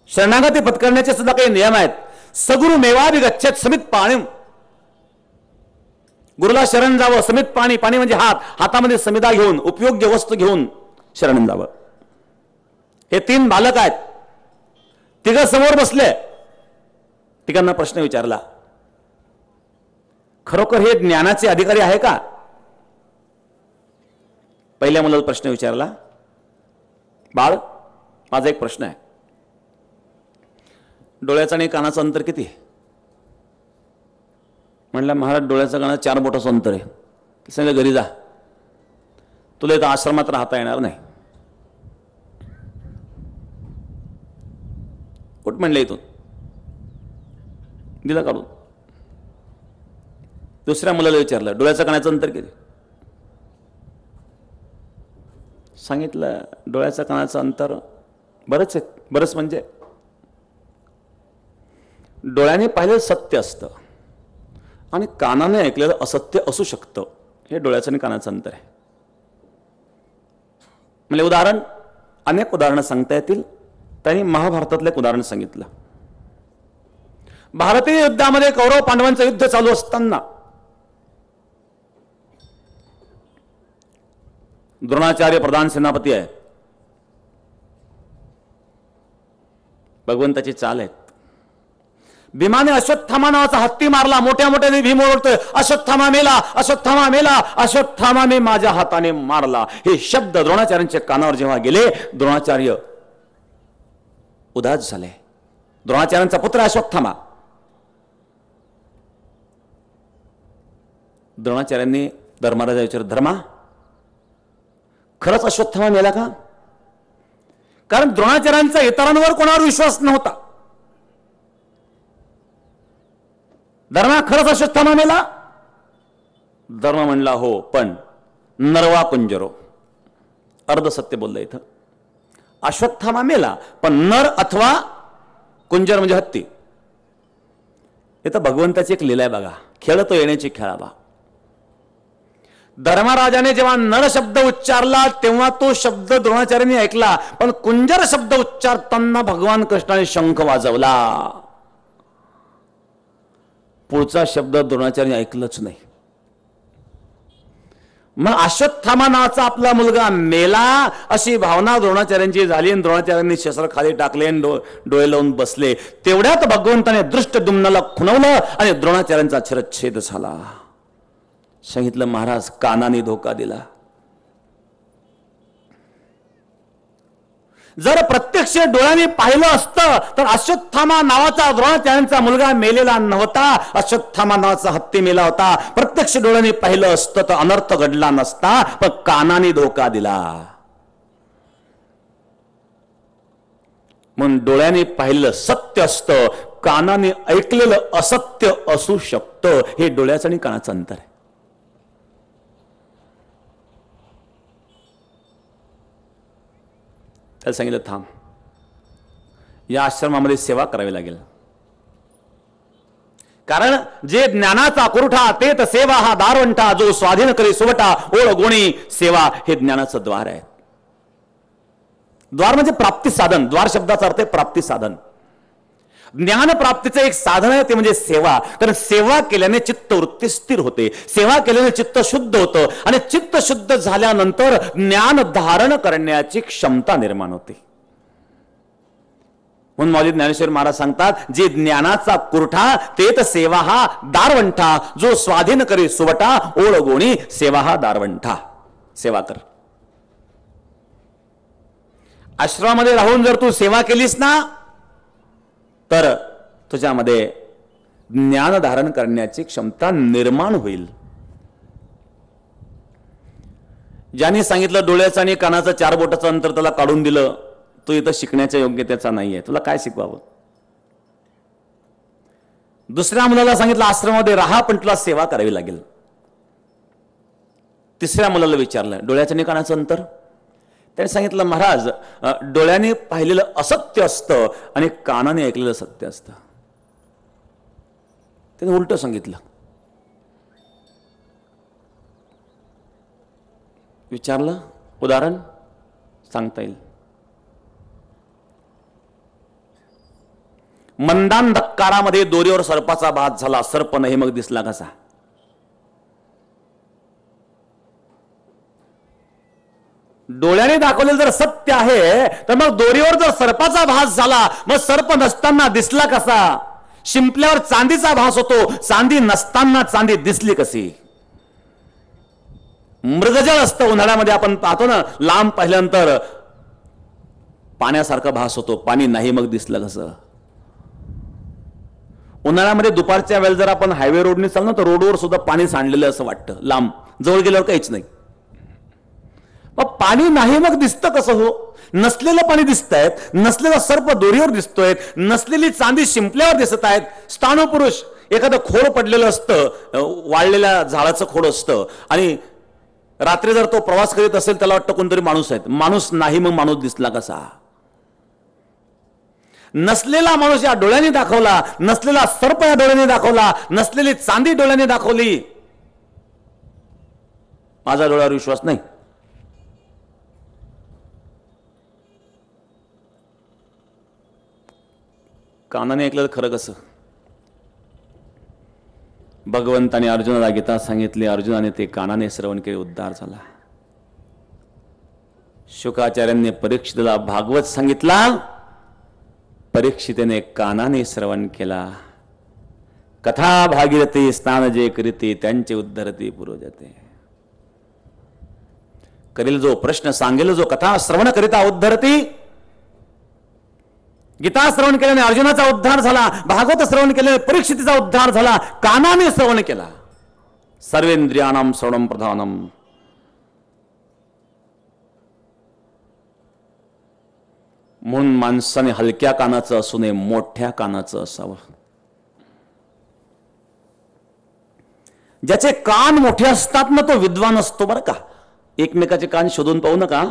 शरणागती पत्करण्याचे सुद्धा काही नियम आहेत. सगुरु मेवाभिगच्छेत समित पाणिम. गुरुला शरण जावं, समित पाणी, पाणी म्हणजे हात, हातामध्ये समिधा घेऊन उपयोग्य वस्तू घेऊन शरण जावं. हे 3 बालक आहेत. तिघं समोर बसले. तिघांना प्रश्न विचारला, खरोखर हे ज्ञानाचे अधिकारी आहे का? पहिल्या मुलाला प्रश्न विचारला, बाळ, माझा एक प्रश्न आहे. डोळ्याचं आणि कानाचं अंतर किती? म्हणलं, महाराज, डोळ्याचं काना 4 बोटाचं अंतर आहे. सांगितलं, घरी जा, तुला इथं आश्रमात राहता येणार नाही. कुठ म्हणलं इथून? दिला काढून. दुसऱ्या मुलाला विचारलं, डोळ्याचं कानाचं अंतर किती? सांगितलं, डोळ्याचं कानाचं अंतर बरंच आहे. बरंच म्हणजे डोळ्याने पाहिलेलं सत्य असतं आणि कानाने ऐकलेलं असत्य असू शकतं. हे डोळ्याचं आणि कानाचं अंतर आहे. म्हणजे उदाहरण, अनेक उदाहरणं सांगता येतील. त्यांनी महाभारतातलं एक उदाहरण सांगितलं. भारतीय युद्धामध्ये कौरव पांडवांचं युद्ध चालू असताना द्रोणाचार्य प्रधान सेनापती आहे. भगवंताची चाल आहेत. भीमाने अश्वत्थामा नावाचा हत्ती मारला. मोठ्या मोठ्याने भीम ओरडतोय, अश्वत्थामा मेला, अश्वत्थामा मेला, अश्वत्थामाने माझ्या हाताने मारला. हे शब्द द्रोणाचार्यांच्या कानावर जेव्हा गेले, द्रोणाचार्य उदास झाले. द्रोणाचार्यांचा पुत्र अश्वत्थामा. द्रोणाचार्यांनी धर्मराजा विचारलं, धर्मा, खरंच अश्वत्थामा मेला का? कारण द्रोणाचार्यांचा इतरांवर कोणावर विश्वास नव्हता. धर्मा, खरंच अश्वत्थामा मेला? धर्म म्हणला, हो, पण नरवा कुंजरो. अर्धसत्य बोललं इथं. अश्वत्थामा मेला, पण नर अथवा कुंजर म्हणजे हत्ती. इथं भगवंताची एक लीला आहे बघा. खेळ तो येण्याची खेळावा. धर्मराजाने जेव्हा नर शब्द उच्चारला तेव्हा तो शब्द द्रोणाचार्यांनी ऐकला, पण कुंजर शब्द उच्चारताना भगवान कृष्णाने शंख वाजवला. पुढचा शब्द द्रोणाचार्यांनी ऐकलंच नाही. मग अश्वत्थामा नावाचा आपला मुलगा मेला अशी भावना द्रोणाचार्यांची झाली आणि द्रोणाचार्यांनी शस्त्र खाली टाकले आणि डोळे लावून बसले. तेवढ्यात भगवंताने दृष्टद्युम्नाला खुणवलं आणि द्रोणाचार्यांचा शिरच्छेद झाला. सांगितलं महाराज कानाने धोका दिला. जर प्रत्यक्ष डोळ्याने पाहिलं असतं तर अश्वत्थामा नावाचा द्रोणाचार्यांचा मुलगा मेलेला नव्हता. अश्वत्थामा नावाचा हत्ती मेला होता. प्रत्यक्ष डोळ्याने पाहिलं असतं तर अनर्थ घडला नसता, पण कानाने धोका दिला. म्हणून डोळ्याने पाहिलं सत्य असतं, कानाने ऐकलेलं असत्य असू शकतं. हे डोळ्याचं आणि कानाचं अंतर आहे. त्याला सांगितलं थांब, या आश्रमामध्ये सेवा करावी लागेल. कारण जे ज्ञानाचा कुरठा ते तर सेवा हा दारवंटा, जो स्वाधीन करी सुवटा ओळ गोणी सेवा हे ज्ञानाचं द्वार आहे. द्वार म्हणजे प्राप्ती साधन. द्वार शब्दाचा अर्थ आहे प्राप्ती साधन. ज्ञान प्राप्तीचं एक साधन आहे ते म्हणजे सेवा. कारण सेवा केल्याने चित्तवृत्ती स्थिर होते, सेवा केल्याने चित्त शुद्ध होतं आणि चित्त शुद्ध झाल्यानंतर ज्ञान धारण करण्याची क्षमता निर्माण होते. म्हणून मौली ज्ञानेश्वर महाराज सांगतात, जे ज्ञानाचा कुरठा ते तर सेवा हा दारवंठा, जो स्वाधीन करी सुवटा ओळ गोणी सेवा हा दारवंठा. सेवा कर. आश्रमामध्ये राहून जर तू सेवा केलीस ना तर तुझ्यामध्ये ज्ञान धारण करण्याची क्षमता निर्माण होईल. ज्याने सांगितलं डोळ्याचं आणि कानाचं 4 बोटाचं अंतर त्याला काढून दिलं, तो इथं शिकण्याच्या योग्यतेचा नाहीये, तुला काय शिकवावं. दुसऱ्या मुलाला सांगितलं आश्रमामध्ये राहा पण तुला सेवा करावी लागेल. तिसऱ्या मुलाला विचारलं डोळ्याचं आणि कानाचं अंतर. त्याने सांगितलं महाराज डोळ्याने पाहिलेलं असत्य असतं आणि कानाने ऐकलेलं सत्य असतं. त्याने उलट सांगितलं. विचारलं उदाहरण सांगता येईल. मंदांधकारामध्ये दोरीवर सर्पाचा भास झाला, सर्प नाही मग दिसला कसा. डोळ्याने दाखवलेलं जर सत्य आहे तर मग दोरीवर जर सर्पाचा भास झाला, मग सर्प नसताना दिसला कसा. शिंपल्यावर चांदीचा भास होतो, चांदी नसताना चांदी दिसली कशी. मृगजळ असतं उन्हाळ्यामध्ये आपण पाहतो ना, लांब पाहिल्यानंतर पाण्यासारखा भास होतो, पाणी नाही मग दिसलं कसं. उन्हाळ्यामध्ये दुपारच्या वेळेला जर आपण हायवे रोडने चाललो तर रोडवर सुद्धा पाणी सांडलेलं असं वाटतं, लांब. जवळ गेल्यावर काहीच नाही. मग पाणी नाही मग दिसतं कसं हो. नसलेलं पाणी दिसतायत, नसलेला सर्प दोरीवर दिसतोय, नसलेली चांदी शिंपल्यावर दिसत आहेत. स्थाणुपुरुष एखादं खोड पडलेलं असतं, वाळलेल्या झाडाचं खोड असतं आणि रात्री जर तो प्रवास करीत असेल त्याला वाटतं कोणतरी माणूस आहे, माणूस नाही मग माणूस दिसला कसा. नसलेला माणूस या डोळ्याने दाखवला, नसलेला सर्प या डोळ्याने दाखवला, नसलेली चांदी डोळ्याने दाखवली. माझा डोळ्यावर विश्वास नाही. कानाने ऐकलं खरं कसं. भगवंताने अर्जुनाला गीता सांगितली, अर्जुनाने ते कानाने श्रवण केले, उद्धार झाला. शुकाचार्यांनी परीक्षितला भागवत सांगितला, परीक्षितेने कानाने श्रवण केला. कथा भागीरथी स्नान जे करीते त्यांचे उद्धरते पुरोजते. करील जो प्रश्न सांगेल जो कथा श्रवण करिता उद्धरती. गीता श्रवण केल्याने अर्जुनाचा उद्धार झाला, भागवत श्रवण केल्याने परीक्षितीचा उद्धार झाला. कानाने श्रवण केला. सर्वेंद्रियाणाम श्रवणम प्रधानम. म्हणून माणसाने हलक्या कानाचं असू नये, मोठ्या कानाचं असावं. ज्याचे कान मोठे असतात ना तो विद्वान असतो बरं का. एकमेकाचे कान शोधून पाहू नका.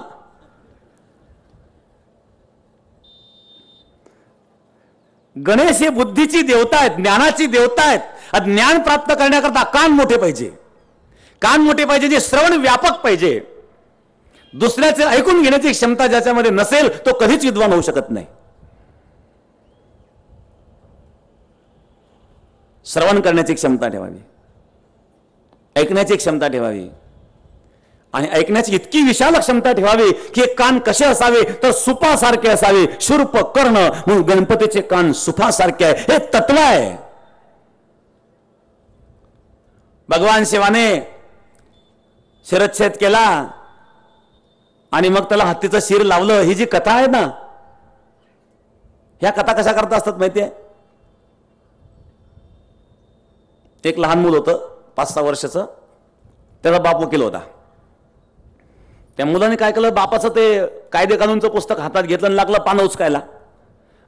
गणेश हे बुद्धीची देवता आहेत, ज्ञानाची देवता आहेत. ज्ञान प्राप्त करण्याकरता कान मोठे पाहिजे. कान मोठे पाहिजे, जे श्रवण व्यापक पाहिजे. दुसऱ्याचे ऐकून घेण्याची क्षमता ज्याच्यामध्ये नसेल तो कधीच विद्वान होऊ शकत नाही. श्रवण करण्याची क्षमता ठेवावी, ऐकण्याची क्षमता ठेवावी. आणि ऐकण्याची इतकी विशाल क्षमता ठेवावी की हे कान कसे असावे तर सुपासारखे असावे. शूर्प कर्ण म्हणून गणपतीचे कान सुपासारखे आहे. हे तत्व आहे. भगवान शिवाने शिरच्छेद केला आणि मग त्याला हत्तीचं शिर लावलं. ही जी कथा आहे ना, ह्या कथा कशा करता असतात माहितीये? एक लहान मूल होतं 5-6 वर्षाचं. त्याचा बाप वकील होता. त्या मुलाने काय केलं, बापाचं ते कायदे कानूनचं पुस्तक हातात घेतलं आणि लागलं पानं उचकायला.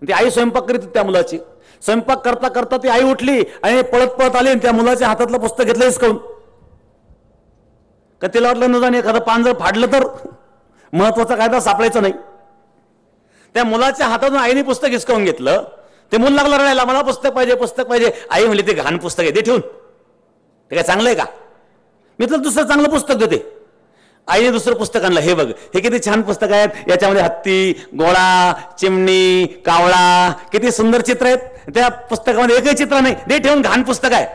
ती आई स्वयंपाक करीत होती त्या मुलाची. स्वयंपाक करता करता ती आई उठली आणि पळत पळत आली आणि त्या मुलाच्या हातातलं पुस्तक घेतलं हिसकावून. का तिला वाटलं न जाणे एखादं पान जर फाडलं तर महत्वाचा कायदा सापडायचा नाही. त्या मुलाच्या हातातून आईने पुस्तक हिसकावून घेतलं. ते मूल लागलं रडायला, मला पुस्तक पाहिजे, पुस्तक पाहिजे. आई म्हणली, ते घाण पुस्तक आहे, दे ठेवून. ते काय चांगलं आहे का? मी तुला दुसरं चांगलं पुस्तक देते. आईने दुसरं पुस्तक आणलं. हे बघ, हे किती छान पुस्तक आहेत. याच्यामध्ये हत्ती, घोडा, चिमणी, कावळा, किती सुंदर चित्र आहेत. त्या पुस्तकामध्ये एकही चित्र नाही, दे ठेवून, घाण पुस्तक आहे.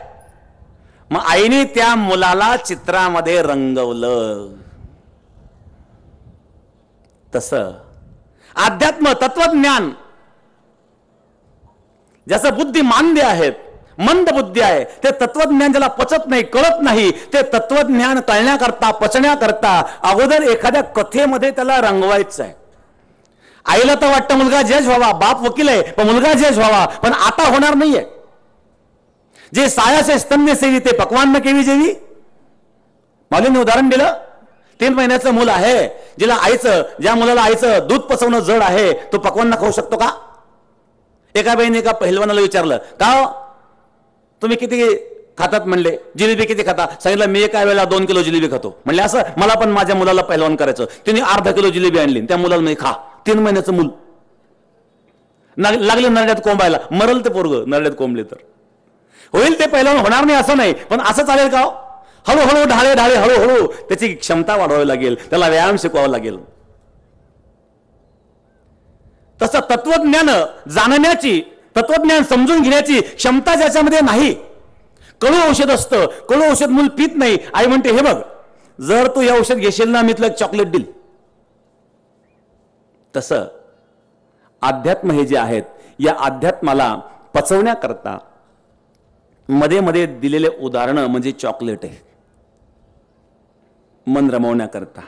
मग आईने त्या मुलाला चित्रामध्ये रंगवलं. तसं अध्यात्म, तत्वज्ञान, ज्याचं बुद्धी मांद्य आहेत, मंद बुद्धी आहे, ते तत्वज्ञान ज्याला पचत नाही, कळत नाही, ते तत्वज्ञान कळण्याकरता, पचण्याकरता अगोदर एखाद्या कथेमध्ये त्याला रंगवायचं आहे. आईला तर वाटतं मुलगा जज व्हावा, बाप वकील आहे पण मुलगा जज व्हावा, पण आता होणार नाहीये. जे सायाचे स्तन्य सेवी ते पक्वान न केवी जेवी. माऊलींनी उदाहरण दिलं. 3 महिन्याचं मूल आहे, ज्या मुलाला आईचं दूध पचवणं जड आहे, तो पक्वान खाऊ शकतो का? एका बाईने एका पहिलवानाला विचारलं, का हो तुम्ही किती खातात? म्हणले, जिलेबी किती खाता? सांगितलं, मी एका वेळेला 2 किलो जिलेबी खातो. म्हणले, असं मला पण माझ्या मुलाला पहिलवान करायचं. तिने अर्धा किलो जिलेबी आणली. त्या मुलाला मी खा. 3 महिन्याचं मूल लागले नरड्यात कोंबायला. मरल ते पोरग नरड्यात कोंबले तर. होईल ते पहिलवान, होणार नाही असं नाही, पण असं चालेल का? हळूहळू ढाळे ढाळे हळूहळू त्याची क्षमता वाढवावी लागेल, त्याला व्यायाम शिकवावा लागेल. तसं तत्वज्ञान जाणण्याची, तत्वज्ञान समजून घेण्याची क्षमता ज्याच्यामध्ये नाही. कडू औषध असतं, कडू औषध मूल पित नाही. आई म्हणते, हे बघ, जर तू हे औषध घेशील ना, मी तुला एक चॉकलेट देईल. तसं अध्यात्म हे जे आहेत, या अध्यात्माला पचवण्याकरता मध्ये मध्ये दिलेले उदाहरणं म्हणजे चॉकलेट आहे, मन रमवण्याकरता.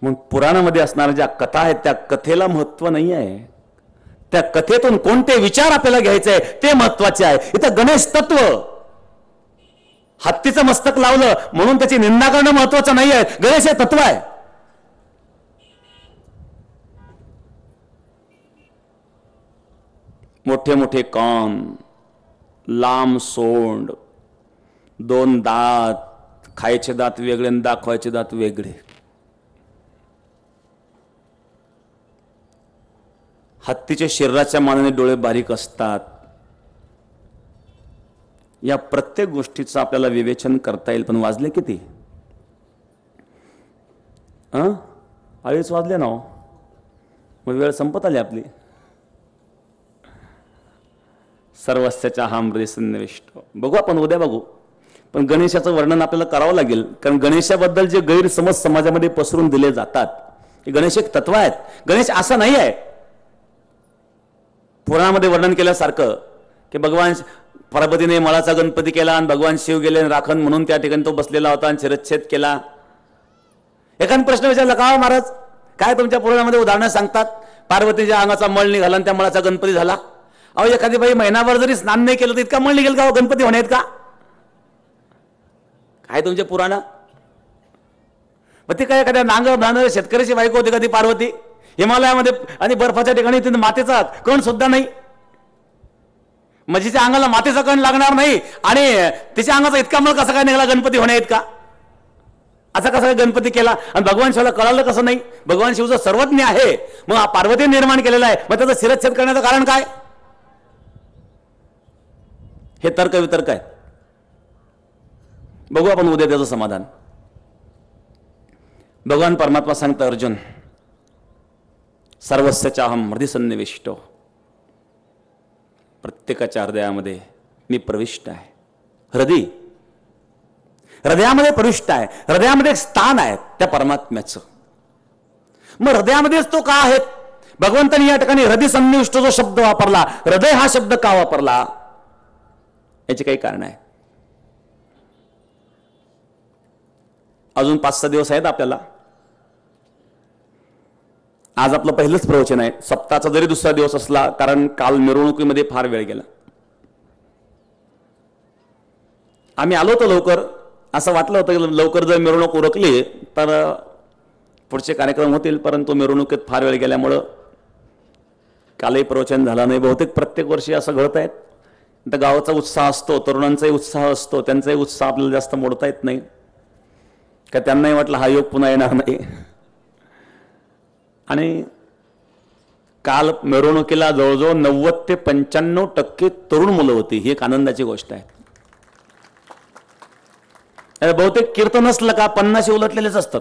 मग पुराणामध्ये असणाऱ्या ज्या कथा आहेत, त्या कथेला महत्व नाही आहे. त्या कथेतून कोणते विचार आपल्याला घ्यायचे आहे ते महत्वाचे आहे. इथं गणेश तत्व, हत्तीचं मस्तक लावलं म्हणून त्याची निंदा करणं महत्वाचं नाही आहे. गणेश हे तत्व आहे. मोठे मोठे कान, लांब सोंड, 2 दात, खायचे दात वेगळे आणि दाखवायचे दात वेगळे. हत्तीच्या शरीराच्या मानाने डोळे बारीक असतात. या प्रत्येक गोष्टीचं आपल्याला विवेचन करता येईल. पण वाजले किती? 2:30 वाजले ना. मग वेळ संपत आली आपली. सर्वस्याच्या हा हृदय सन्निविष्ट. बघू आपण, उद्या बघू. पण गणेशाचं वर्णन आपल्याला करावं लागेल, कारण गणेशाबद्दल जे गैरसमज समाजामध्ये पसरून दिले जातात, हे गणेश एक तत्व आहेत. गणेश असं नाही आहे. पुराणामध्ये वर्णन केल्यासारखं की भगवान पार्वतीने मळाचा गणपती केला आणि भगवान शिव गेले राखण म्हणून त्या ठिकाणी तो बसलेला होता आणि शिरच्छेद केला. एकाने प्रश्न विचारला, का महाराज, काय तुमच्या पुराणामध्ये उदाहरणं सांगतात, पार्वतीच्या अंगाचा मळ निघाला आणि त्या मळाचा गणपती झाला? अहो, एखादी बाई महिनाभर जरी स्नान नाही केलं तर इतका मळ निघेल का गणपती होण्यात का? काय तुमचे पुराण? मग ती काय एखाद्या नांगर शेतकऱ्याची बायको होती का ती पार्वती? हिमालयामध्ये आणि बर्फाच्या ठिकाणी तिथे मातेचा कण सुद्धा नाही. म्हशीच्या अंगाला मातेचा कण लागणार नाही आणि तिच्या अंगाचा इतका मळ कसा काय निघाला गणपती होण्यात का? असा कसा काय गणपती केला? आणि भगवान शिवला कळालं कसं नाही? भगवान शिवचं सर्वज्ञ आहे, मग हा पार्वती निर्माण केलेला आहे, मग त्याचं शिरच्छेद करण्याचं कारण काय? हे तर्क वितर्क आहे. बघू आपण उद्या त्याचं समाधान. भगवान परमात्मा सांगता, अर्जुन, सर्वस्याच्या अहम हृदय सन्निविष्ट. प्रत्येकाच्या हृदयामध्ये मी प्रविष्ट आहे. हृदयामध्ये प्रविष्ट आहे, हृदयामध्ये एक स्थान आहे त्या परमात्म्याचं. मग हृदयामध्येच तो का आहे? भगवंतांनी या ठिकाणी हृदय सन्निविष्ट जो शब्द वापरला, हृदय हा शब्द का वापरला, याचे काही कारण आहे. अजून 5-6 दिवस आहेत आपल्याला. आज आपलं पहिलंच प्रवचन आहे. सप्ताहाचा जरी दुसरा दिवस असला, कारण काल मिरवणुकीमध्ये फार वेळ गेला. आम्ही आलो होतो लवकर, असं वाटलं होतं की लवकर जर मिरवणूक उरकली तर पुढचे कार्यक्रम होतील, परंतु मिरवणुकीत फार वेळ गेल्यामुळं कालही प्रवचन झालं नाही. बहुतेक प्रत्येक वर्षी असं घडत आहेत. तर गावाचा उत्साह असतो, तरुणांचाही उत्साह असतो, त्यांचाही उत्साह आपल्याला जास्त मोडता येत नाही, का त्यांनाही वाटलं हा योग पुन्हा येणार नाही. आणि काल मिरवणुकीला जवळजवळ 90 ते 95% तरुण मुलं होती. ही एक आनंदाची गोष्ट आहे. बहुतेक कीर्तन असलं का 50 उलटलेलेच असतात.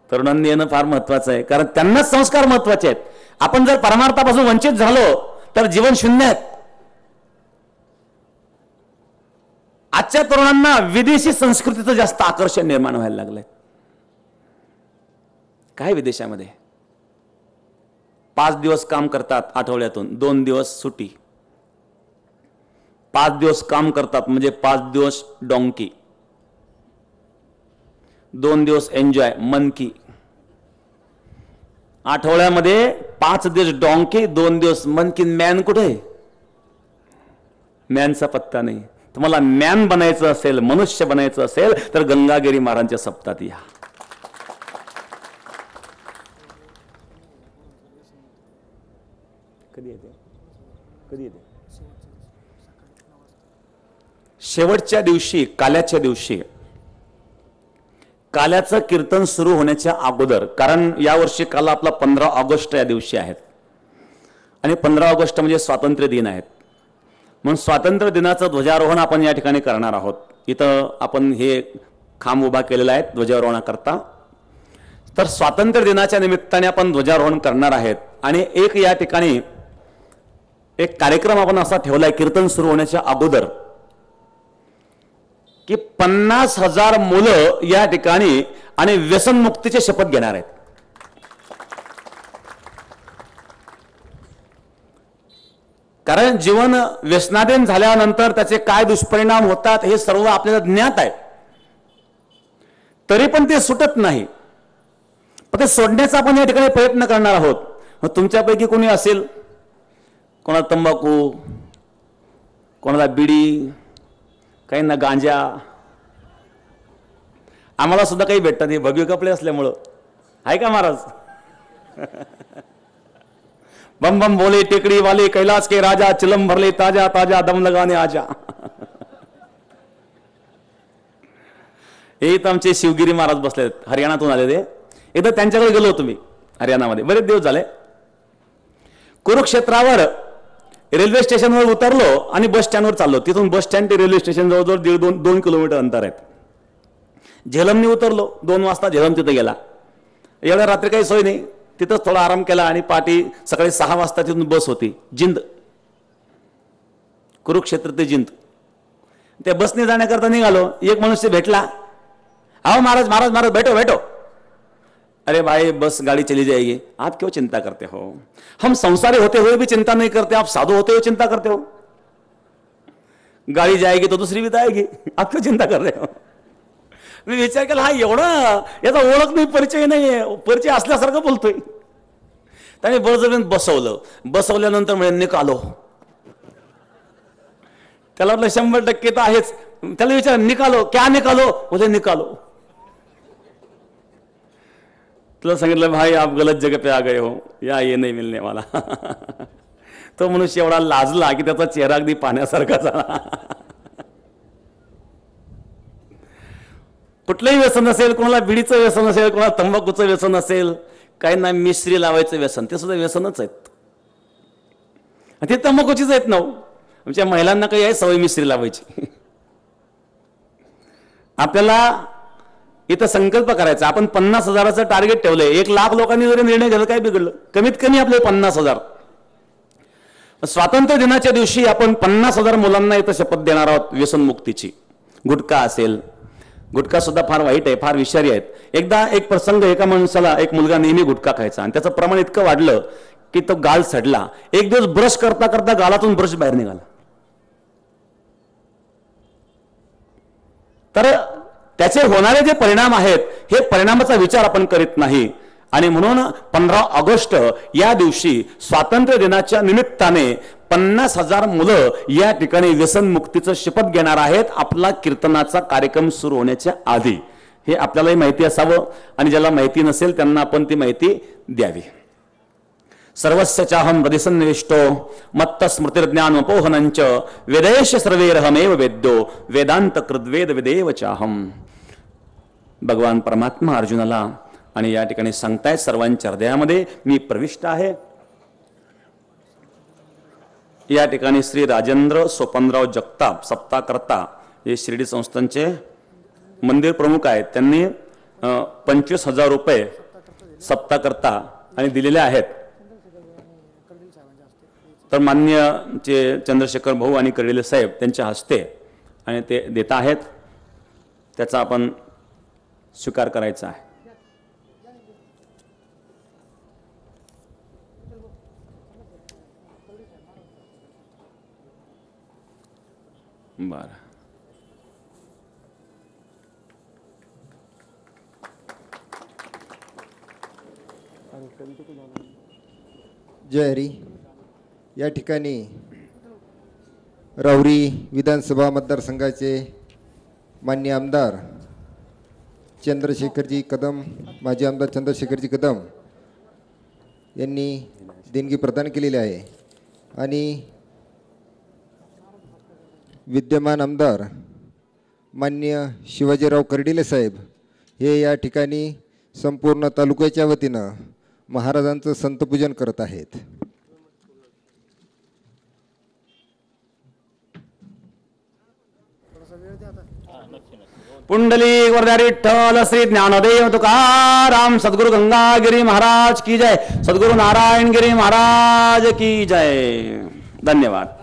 तरुणांनी येणं फार महत्वाचं आहे, कारण त्यांनाच संस्कार महत्वाचे आहेत. आपण जर परमार्थापासून वंचित झालो तर जीवन शून्य आहे. आजच्या तरुणांना विदेशी संस्कृतीचं जास्त आकर्षण निर्माण व्हायला लागलंय. काय विदेशामध्ये 5 दिवस काम करतात, आठवड्यातून 2 दिवस सुट्टी. 5 दिवस काम करतात म्हणजे 5 दिवस डोंकी, 2 दिवस एन्जॉय मनकी. आठवड्यामध्ये 5 दिवस डोंकी, 2 दिवस मनकी. मॅन कुठे? मॅनचा पत्ता नाही. तुम्हाला मॅन बनायचं असेल, मनुष्य बनायचं असेल तर गंगागिरी महाराजांच्या सप्तात या. कधी येते? शेवटच्या दिवशी, काल्याच्या दिवशी, काल्याचं कीर्तन सुरू होण्याच्या अगोदर, कारण यावर्षी काल आपला 15 ऑगस्ट या दिवशी आहेत आणि 15 ऑगस्ट म्हणजे स्वातंत्र्य दिन आहेत. म्हणून स्वातंत्र्य दिनाचं ध्वजारोहण आपण या ठिकाणी करणार आहोत. इथं आपण हे खांब उभा केलेला आहे ध्वजारोहणाकरता. तर स्वातंत्र्य दिनाच्या निमित्ताने आपण ध्वजारोहण करणार आहेत. आणि एक या ठिकाणी एक कार्यक्रम आपण असा ठेवलाय कीर्तन सुरू होण्याच्या अगोदर की 50,000 मुलं या ठिकाणी आणि व्यसनमुक्तीचे शपथ घेणार आहेत. कारण जीवन व्यसनाधीन झाल्यानंतर त्याचे काय दुष्परिणाम होतात हे सर्व आपल्याला ज्ञात आहे. तरी पण ते सुटत नाही. पण ते सोडण्याचा आपण या ठिकाणी प्रयत्न करणार आहोत. मग तुमच्यापैकी कोणी असेल, कोणाला तंबाखू, कोणाला बिडी, काहींना गांजा, आम्हाला सुद्धा काही भेटतात हे भगवे कपडे असल्यामुळं. आहे का महाराज? बम बम बोले टेकड़ी वाले, कैलाश के राजा, चिलम भरले ताजा ताजा, दम लगाने आजा. हे तर आमचे शिवगिरी महाराज बसले, हरियाणातून आले ते. एकदा त्यांच्याकडे गेलो होतो मी, हरियाणामध्ये बरेच दिवस झाले. कुरुक्षेत्रावर रेल्वे स्टेशनवर उतरलो आणि बस स्टँडवर चाललो. तिथून बस स्टँड ते रेल्वे स्टेशन जवळजवळ 1.5-2 किलोमीटर अंतर आहेत. झेलमनी उतरलो, 2 वाजता झेलम तिथे गेला. एवढ्या रात्री काही सोय नाही, तिथंच थोडा आराम केला आणि पाठी सकाळी 6 वाजता तिथून बस होती जिंद, कुरुक्षेत्र ते जिंद. त्या बसने जाण्याकरता निघालो. एक मनुष्य भेटला. आओ महाराज महाराज महाराज बैठो बैठो. अरे भाई बस गाड़ी चली जाएगी, आप क्यों चिंता करते हो? हम संसारी होते हुए भी चिंता नहीं करते, आप साधु होते हुए चिंता करते हो. गाड़ी जाएगी तो दूसरी भी आएगी, आप क्यों चिंता कर रहे हो? मी विचार केला, हा एवढा याचा ओळख नाही, परिचय नाही, परिचय असल्यासारखं बोलतोय. त्याने बळजबरीने बसवलं. बसवल्यानंतर म्हणजे निकालो. त्याला वाटलं 100% तर आहेच. त्याला विचार, निकालो क्या निकालो? बोले निकालो. तुला सांगितलं भाई आप गलत जगह पे आ गए हो, या ये नहीं मिलने वाला. तो मनुष्य एवढा लाजला की त्याचा चेहरा अगदी पाण्यासारखा झाला. कुठलंही व्यसन असेल, कोणाला बिडीचं व्यसन असेल, कोणाला तंबाखूचं व्यसन असेल, काहींना मिश्री लावायचं व्यसन, ते सुद्धा व्यसनच आहेत. ते तंबाखूचीच आहेत ना. आमच्या महिलांना काही आहे सवय मिश्री लावायची. आपल्याला इथं संकल्प करायचा. आपण 50,000चं टार्गेट ठेवलंय. 1 लाख लोकांनी जरी निर्णय घेतला काय बिघडलं? कमीत कमी आपले 50,000. स्वातंत्र्य दिनाच्या दिवशी आपण 50,000 मुलांना इथं शपथ देणार आहोत व्यसनमुक्तीची. गुटखा असेल, गुटखा सुद्धा फार वाईट आहे, फार विषारी आहेत. एकदा एक प्रसंग, एका माणसाला एक मुलगा नेहमी गुटखा खायचा आणि त्याचं प्रमाण इतकं वाढलं की तो गाल सडला. एक दिवस ब्रश करता करता गालातून ब्रश बाहेर निघाला. तर त्याचे होणारे जे परिणाम आहेत हे परिणामाचा विचार आपण करीत नाही. आणि म्हणून 15 ऑगस्ट या दिवशी स्वातंत्र्य दिनाच्या निमित्ताने 50,000 मुलं या ठिकाणी व्यसनमुक्तीचं शपथ घेणार आहेत आपला कीर्तनाचा कार्यक्रम सुरू होण्याच्या आधी. हे आपल्यालाही माहिती असावं आणि ज्याला माहिती नसेल त्यांना आपण ती माहिती द्यावी. सर्वस्य चाहम हृदिसन्निविष्टो मत्त स्मृतिर्ज्ञानमपोहनंच वेदेश सर्वैरहमेव वेद्यो वेदांत कृद्वेद वेदेव चाहम. भगवान परमात्मा अर्जुनाला आणि या ठिकाणी सांगतायत सर्वांच्या हृदयामध्ये मी प्रविष्ट आहे. या ठिकाणी श्री राजेंद्र सोपनराव जगताप सप्ताकर्ता हे शिर्डी संस्थानचे मंदिर प्रमुख आहेत. त्यांनी 25,000 रुपये सप्ताकर्ता आणि दिलेले आहेत. तर मान्यचे चंद्रशेखर भाऊ आणि कर्डिले साहेब त्यांच्या हस्ते आणि ते देत आहेत. त्याचा आपण स्वीकार करायचा आहे. बरं. जय हरी. या ठिकाणी राहुरी विधानसभा मतदारसंघाचे मान्य आमदार चंद्रशेखरजी कदम, माजी आमदार चंद्रशेखरजी कदम यांनी देणगी प्रदान केलेली आहे. आणि विद्यमान आमदार मान्य शिवाजीराव कर्डिले साहेब हे या ठिकाणी संपूर्ण तालुक्याच्या वतीनं महाराजांचं संतपूजन करत आहेत. पुंडलिक वरदारी विठ्ठल श्री ज्ञानदेव तुकाराम सद्गुरु गंगागिरी महाराज की जय. सद्गुरु नारायण गिरी महाराज की जय. धन्यवाद.